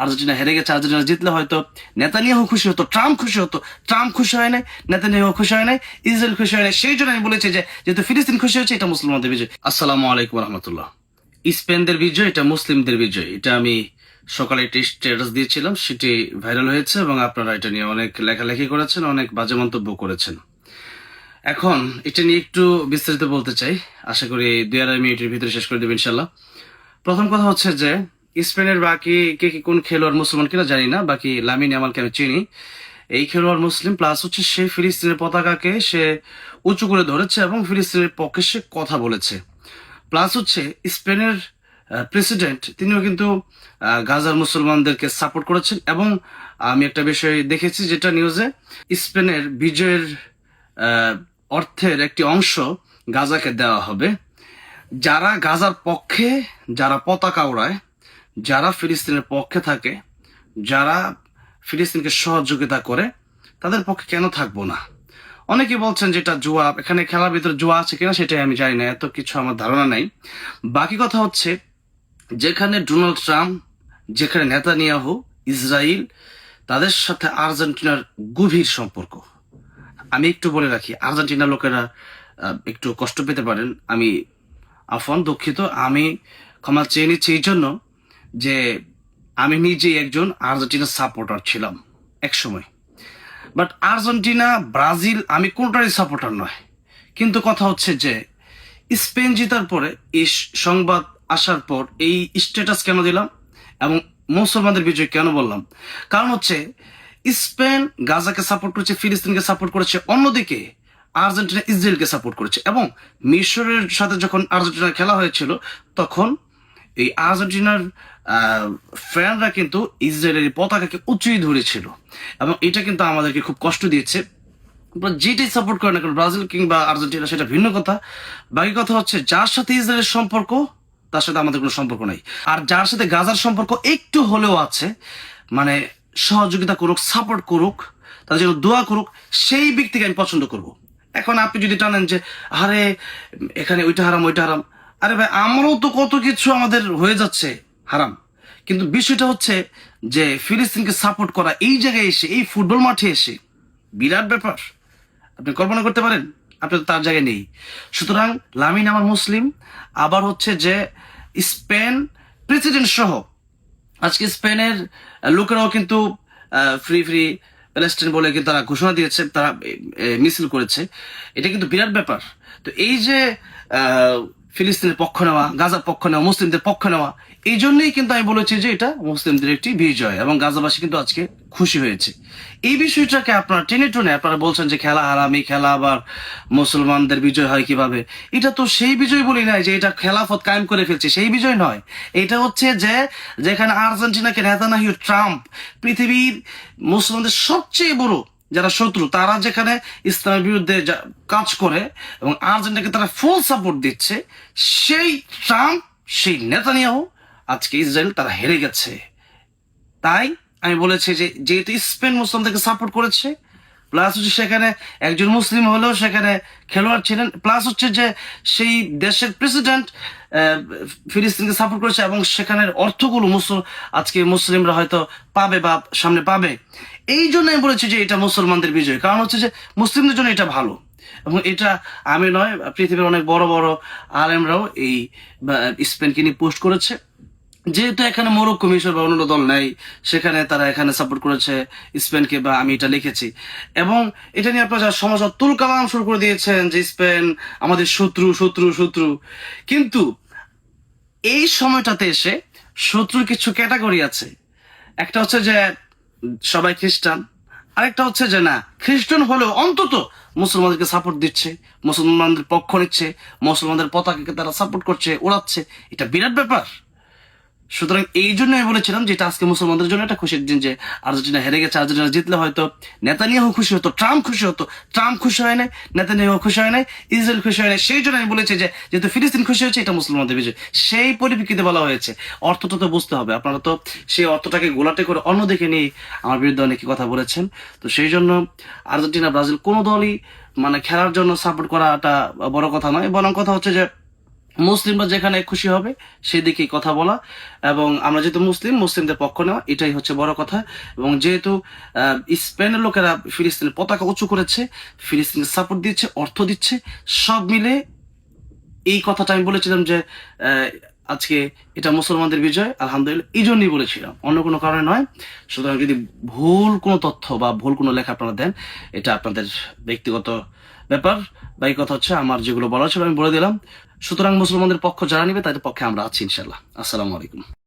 Argentina হেরে গেছে, Argentina জিতলে হয়তো নেতানিয়াহু খুশি হতো, ট্রাম্প খুশি হতো। ট্রাম্প খুশি হয় নাই, নেতানিয়াহু খুশি হয় নাই, ইসরায়েল খুশি হয় নাই। সেই জন্য আমি বলেছি যে যেহেতু ফিলিস্তিন খুশি হচ্ছে, এটা মুসলমানদের বিজয়। আসসালামু আলাইকুম রহমতুল্লাহ। স্পেনদের বিজয়, এটা মুসলিমদের বিজয়। এটা আমি সকালে একটি স্ট্যাটাস দিয়েছিলাম, সেটি ভাইরাল হয়েছে এবং আপনারা এটা নিয়ে অনেক লেখালেখি করেছেন, অনেক বাজে মন্তব্য করেছেন। এখন এটা নিয়ে একটু বিস্তারিত বলতে চাই, আশা করি 2-2.5 মিনিটের ভিতরে শেষ করে দেবেন ইনশাল্লাহ। প্রথম কথা হচ্ছে যে স্পেনের বাকি কে কি কোন খেলোয়াড় মুসলমান কিনা জানি না, বাকি লামিন ইয়ামালকে আমি চিনি। এই খেলোয়াড় মুসলিম, প্লাস হচ্ছে সে ফিলিস্তিনের পতাকাকে সে উঁচু করে ধরেছে এবং ফিলিস্তিনের পক্ষে সে কথা বলেছে। প্লাস হচ্ছে স্পেনের প্রেসিডেন্ট তিনিও কিন্তু গাজার মুসলমানদেরকে সাপোর্ট করেছেন। এবং আমি একটা বিষয় দেখেছি যেটা নিউজে, স্পেনের বিজয়ের অর্থের একটি অংশ গাজাকে দেওয়া হবে। যারা গাজার পক্ষে, যারা পতাকা ওড়ায়, যারা ফিলিস্তিনের পক্ষে থাকে, যারা ফিলিস্তিনকে সহযোগিতা করে, তাদের পক্ষে কেন থাকবো না? অনেকে বলছেন যেটা জুয়া, এখানে খেলার ভিতরে জুয়া আছে কিনা সেটাই আমি জানি না, এত কিছু আমার ধারণা নাই। বাকি কথা হচ্ছে যেখানে ডোনাল্ড ট্রাম্প, যেখানে নেতানিয়াহু, ইসরায়েল, তাদের সাথে আর্জেন্টিনার গভীর সম্পর্ক। আমি একটু বলে রাখি, আর্জেন্টিনার লোকেরা একটু কষ্ট পেতে পারেন, আমি আফওয়ান দুঃখিত, আমি ক্ষমা চেয়ে নিচ্ছি এই জন্য যে আমি নিজেই একজন আর্জেন্টিনার সাপোর্টার ছিলাম এক সময়। বাট আর্জেন্টিনা, ব্রাজিল, আমি কোনটারই সাপোর্টার নয়। কিন্তু কথা হচ্ছে যে স্পেন জেতার পরে, এই সংবাদ আসার পর এই স্ট্যাটাস কেন দিলাম এবং মুসলমানদের বিজয় কেন বললাম? কারণ হচ্ছে স্পেন গাজাকে সাপোর্ট করেছে, ফিলিস্তিনকে সাপোর্ট করেছে, অন্যদিকে আর্জেন্টিনা ইসরায়েলকে সাপোর্ট করেছে। এবং মিশরের সাথে যখন আর্জেন্টিনার খেলা হয়েছিল, তখন এই আর্জেন্টিনার ফ্যানরা কিন্তু ইসরায়েলের পতাকাকে উঁচুই ধরেছিল এবং এটা কিন্তু আমাদেরকে খুব কষ্ট দিয়েছে। যেটাই সাপোর্ট করে না কারণ ব্রাজিল কিংবা আর্জেন্টিনা, সেটা ভিন্ন কথা। বাকি কথা হচ্ছে যার সাথে ইসরায়েলের সম্পর্ক, তার সাথে আমাদের কোনো সম্পর্ক নাই। আর যার সাথে গাজার সম্পর্ক একটু হলেও আছে, মানে সহযোগিতা করুক, সাপোর্ট করুক, তার জন্য দোয়া করুক, সেই ব্যক্তিকে আমি পছন্দ করব। এখন আপনি যদি টানেন যে আরে এখানে ওইটা হারাম, ওইটা হারাম, আরে ভাই আমারও তো কত কিছু আমাদের হয়ে যাচ্ছে হারাম। কিন্তু বিষয়টা হচ্ছে যে ফিলিস্তিনকে সাপোর্ট করা এই জায়গায় এসে, এই ফুটবল মাঠে এসে, বিরাট ব্যাপার। আপনি কল্পনা করতে পারেন? আপনি তো তার জায়গায় নেই। সুতরাং লামিন আমার মুসলিম, আবার হচ্ছে যে স্পেন প্রেসিডেন্ট সহ আজকে স্পেনের লোকেরাও কিন্তু ফ্রি ফ্রি প্যালেস্টাইন বলে কিন্তু তারা ঘোষণা দিয়েছে, তারা মিছিল করেছে। এটা কিন্তু বিরাট ব্যাপার। তো এই যে ফিলিস্তিনের পক্ষ নেওয়া, গাজার পক্ষ নেওয়া, মুসলিমদের পক্ষ নেওয়া, এই জন্যই কিন্তু আমি বলেছি যে এটা মুসলিমদের একটি বিজয় এবং গাজাবাসী কিন্তু আজকে খুশি হয়েছে। এই বিষয়টাকে আপনারা টেনে টুনে আপনারা বলছেন যে খেলা হারাম, এই খেলা আবার মুসলমানদের বিজয় হয় কিভাবে? এটা তো সেই বিজয় বলি নাই যে এটা খেলাফত কায়েম করে ফেলছে, সেই বিজয় নয়। এটা হচ্ছে যে যেখানে আর্জেন্টিনাকে নেতানিয়াহু, ট্রাম্প, পৃথিবীর মুসলমানদের সবচেয়ে বড় যারা শত্রু, তারা যেখানে ইসলামের বিরুদ্ধে কাজ করে এবং আর্জেন্টিনাকে তারা ফুল সাপোর্ট দিচ্ছে, সেই ট্রাম্প, সেই নেতানিয়াহু, আজকে ইসরায়েল তারা হেরে গেছে। তাই আমি বলেছি যে যেহেতু স্পেন মুসলিমদেরকে সাপোর্ট করেছে, প্লাস হচ্ছে সেখানে একজন মুসলিম হলেও সেখানে খেলোয়াড় ছিলেন, প্লাস হচ্ছে যে সেই দেশের প্রেসিডেন্ট ফিলিস্তিনকে সাপোর্ট করেছে এবং সেখানের অর্থগুলো আজকে মুসলিমরা হয়তো পাবে বা সামনে পাবে। এই জন্য আমি বলেছি যে এটা মুসলমানদের বিজয়। কারণ হচ্ছে যে মুসলিমদের জন্য এটা ভালো এবং এটা আমি নয়, পৃথিবীর অনেক বড় বড় আলেমরাও এই স্পেনকে নিয়ে পোস্ট করেছে। যেহেতু এখানে মরক্কো, মিশর বা অন্য দল নেই, সেখানে তারা এখানে সাপোর্ট করেছে স্পেনকে, বা আমি এটা লিখেছি। এবং এটা নিয়ে আপনারা সমাজ তুল কালাম শুরু করে দিয়েছেন যে স্পেন আমাদের শত্রু শত্রু শত্রু। কিন্তু এই সময়টাতে এসে শত্রুর কিছু ক্যাটাগরি আছে। একটা হচ্ছে যে সবাই খ্রিস্টান, আরেকটা হচ্ছে যে না, খ্রিস্টান হলেও অন্তত মুসলমানদেরকে সাপোর্ট দিচ্ছে, মুসলমানদের পক্ষ নিচ্ছে, মুসলমানদের পতাকাকে তারা সাপোর্ট করছে, ওড়াচ্ছে। এটা বিরাট ব্যাপার। সুতরাং এই জন্য আমি বলেছিলাম যে এটা আজকে মুসলমানদের জন্য একটা খুশির দিন যে আর্জেন্টিনা হেরে গেছে। আর্জেন্টিনা জিতলে হয়তো নেতানিয়াহু খুশি হতো, ট্রাম্প খুশি হতো। ট্রাম্প খুশি হয় নাই, নেতানিয়াহু খুশি হয় নাই, ইসরায়েল খুশি হয় নাই। সেই জন্য আমি বলেছি যে যেহেতু ফিলিস্তিন খুশি হয়েছে, এটা মুসলমানদের বিজয়। সেই পরিপ্রেক্ষিতে বলা হয়েছে। অর্থটা তো বুঝতে হবে। আপনারা তো সেই অর্থটাকে গোলাটে করে অন্যদিকে নিয়ে আমার বিরুদ্ধে অনেকে কথা বলেছেন। তো সেই জন্য আর্জেন্টিনা, ব্রাজিল কোনো দলই মানে খেলার জন্য সাপোর্ট করাটা বড় কথা নয়, বরং কথা হচ্ছে যে মুসলিমরা যেখানে খুশি হবে সেদিকে কথা বলা, এবং আমরা যেহেতু মুসলিমদের পক্ষ নেওয়া, এটাই হচ্ছে বড় কথা। এবং যেহেতু স্পেনের লোকেরা ফিলিস্তিনের পতাকা উঁচু করেছে, ফিলিস্তিনের সাপোর্ট দিচ্ছে, অর্থ দিচ্ছে, সব মিলে এই কথাটা আমি বলেছিলাম যে আজকে এটা মুসলমানদের বিজয়, আলহামদুলিল্লাহ, এই জন্যই বলেছিলাম, অন্য কোনো কারণে নয়। সুতরাং যদি ভুল কোনো তথ্য বা ভুল কোনো লেখা আপনারা দেন, এটা আপনাদের ব্যক্তিগত ব্যাপার, বা এই কথা হচ্ছে আমার যেগুলো বলা ছিল আমি বলে দিলাম। সুতরাং মুসলমানদের পক্ষ যারা নিবে তাদের পক্ষে আমরা আছি ইনশাল্লাহ। আসসালামু আলাইকুম।